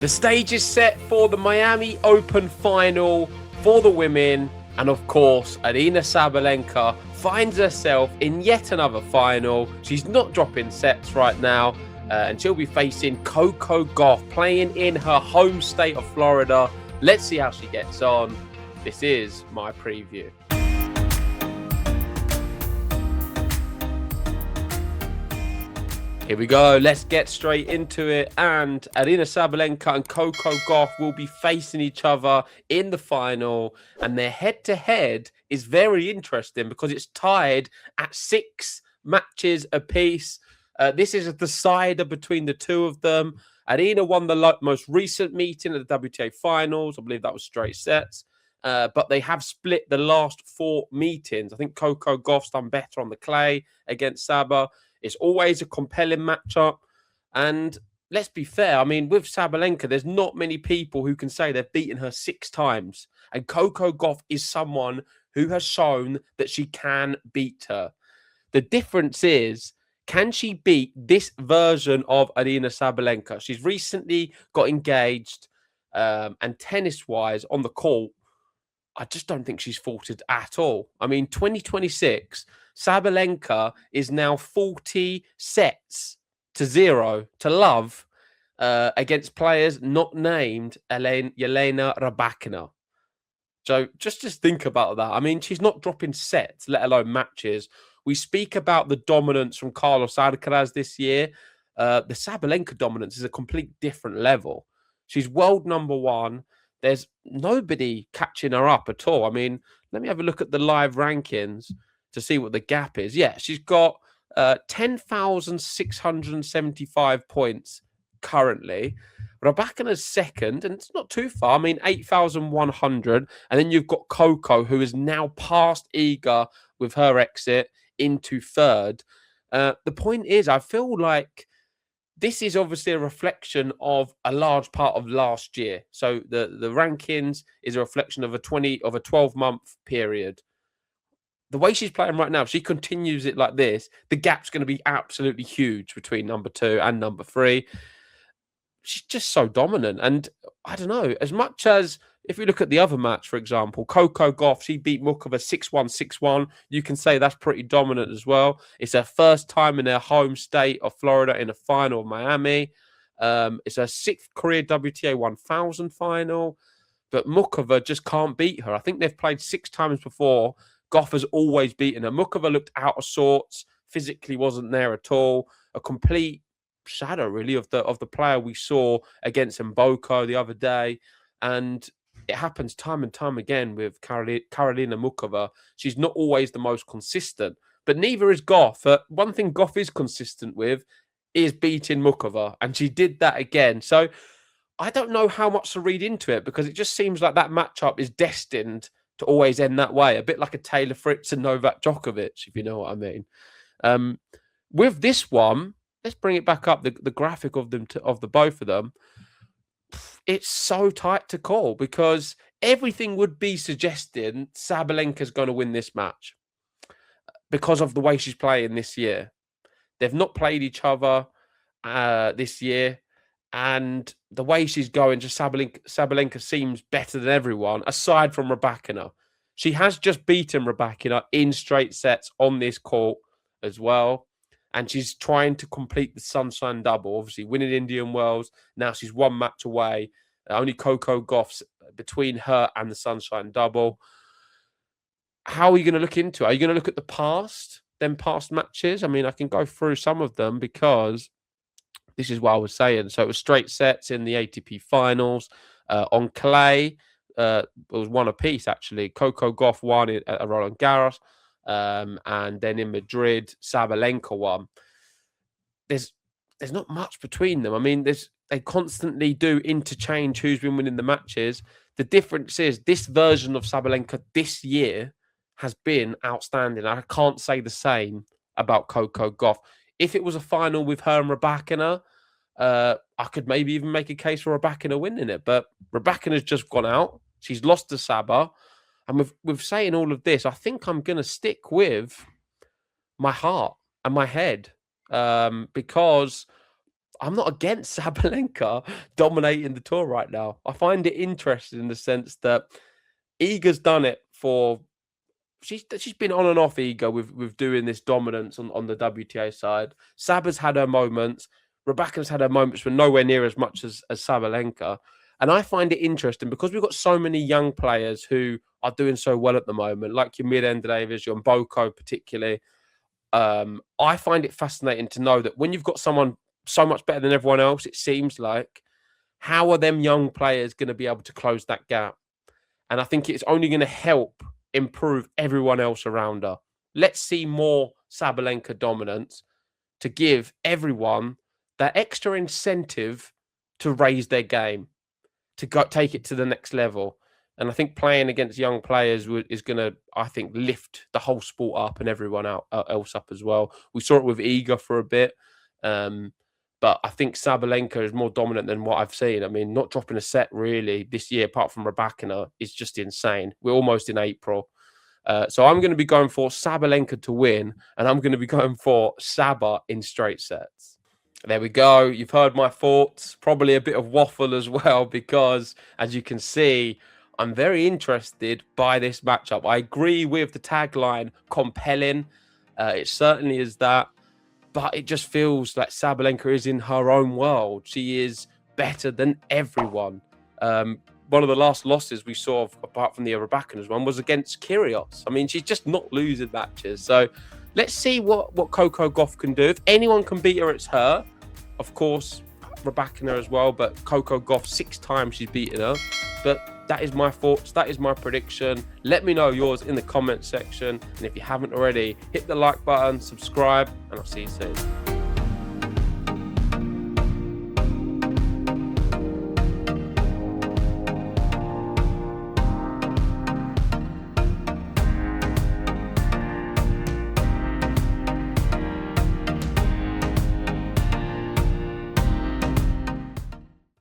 The stage is set for the Miami Open final for the women. And of course, Aryna Sabalenka finds herself in yet another final. She's not dropping sets right now. And she'll be facing Coco Gauff, playing in her home state of Florida. Let's see how she gets on. This is my preview. Here we go. Let's get straight into it. And Aryna Sabalenka and Coco Gauff will be facing each other in the final. And their head-to-head is very interesting because it's tied at 6 matches apiece. This is a decider between the two of them. Aryna won the most recent meeting at the WTA finals. I believe that was straight sets. But they have split the last 4 meetings. I think Coco Gauff's done better on the clay against Saba. It's always a compelling matchup. And let's be fair, I mean, with Sabalenka, there's not many people who can say they've beaten her 6 times. And Coco Gauff is someone who has shown that she can beat her. The difference is, can she beat this version of Aryna Sabalenka? She's recently got engaged, and tennis-wise, on the court, I just don't think she's faltered at all. I mean, 2026, Sabalenka is now 40 sets to 0 to love against players not named Jelena Rybakina. So just think about that. I mean, she's not dropping sets, let alone matches. We speak about the dominance from Carlos Alcaraz this year. The Sabalenka dominance is a complete different level. She's world number 1. There's nobody catching her up at all. I mean, let me have a look at the live rankings to see what the gap is. Yeah, she's got 10,675 points currently. Rybakina's second, and it's not too far. I mean, 8,100. And then you've got Coco, who is now past Iga with her exit into third. The point is, I feel like this is obviously a reflection of a large part of last year. So the rankings is a reflection of a 12-month period. The way she's playing right now, if she continues it like this, the gap's going to be absolutely huge between number 2 and number 3. She's just so dominant. And I don't know, as much as if we look at the other match, for example, Coco Gauff, she beat Mukova 6-1, 6-1. You can say that's pretty dominant as well. It's her first time in their home state of Florida in a final of Miami. It's her 6th career WTA 1000 final. But Mukova just can't beat her. I think they've played 6 times before. Gauff has always beaten her. Mukova looked out of sorts, physically wasn't there at all. A complete shadow, really, of the player we saw against Mboko the other day. And it happens time and time again with Karolina Mukova. She's not always the most consistent, but neither is Gauff. One thing Gauff is consistent with is beating Mukova, and she did that again. So I don't know how much to read into it, because it just seems like that matchup is destined to always end that way, a bit like a Taylor Fritz and Novak Djokovic, if you know what I mean. With this one, let's bring it back up, the graphic of them, of the both of them. It's so tight to call, because everything would be suggesting Sabalenka's going to win this match because of the way she's playing this year. They've not played each other this year, and the way she's going, just Sabalenka seems better than everyone, aside from Rybakina. She has just beaten Rybakina in straight sets on this court as well. And she's trying to complete the Sunshine Double, obviously winning Indian Wells. Now she's 1 match away. Only Coco Gauff's between her and the Sunshine Double. How are you going to look into it? Are you going to look at the past matches? I mean, I can go through some of them, because this is what I was saying. So it was straight sets in the ATP finals. On clay, it was 1 apiece, actually. Coco Gauff won at Roland Garros. And then in Madrid, Sabalenka won. There's not much between them. I mean, they constantly do interchange who's been winning the matches. The difference is this version of Sabalenka this year has been outstanding. I can't say the same about Coco Gauff. If it was a final with her and Rybakina, I could maybe even make a case for Rybakina winning it. But Rybakina's just gone out. She's lost to Saba. And with saying all of this, I think I'm going to stick with my heart and my head, because I'm not against Sabalenka dominating the tour right now. I find it interesting in the sense that Iga's done it for. She's been on and off Iga with doing this dominance on the WTA side. Saba's had her moments. Rebecca's had her moments, but nowhere near as much as Sabalenka. And I find it interesting because we've got so many young players who are doing so well at the moment, like your Miranda Davis, your Mboko particularly. I find it fascinating to know that when you've got someone so much better than everyone else, it seems like, how are them young players going to be able to close that gap? And I think it's only going to help improve everyone else around her. Let's see more Sabalenka dominance to give everyone that extra incentive to raise their game, to go take it to the next level. And I think playing against young players is going to, I think, lift the whole sport up and everyone else up as well. We saw it with Iga for a bit. But I think Sabalenka is more dominant than what I've seen. I mean, not dropping a set really this year, apart from Rybakina, is just insane. We're almost in April. So I'm going to be going for Sabalenka to win, and I'm going to be going for Saba in straight sets. There we go. You've heard my thoughts. Probably a bit of waffle as well, because as you can see, I'm very interested by this matchup. I agree with the tagline, compelling. It certainly is that. But it just feels like Sabalenka is in her own world. She is better than everyone. One of the last losses we saw, apart from the Rybakina's one, was against Kyrgios. I mean, she's just not losing matches. So let's see what Coco Gauff can do. If anyone can beat her, it's her. Of course, Rybakina as well. But Coco Gauff, 6 times she's beaten her. But that is my thoughts. That is my prediction. Let me know yours in the comment section. And if you haven't already, hit the like button, subscribe, and I'll see you soon.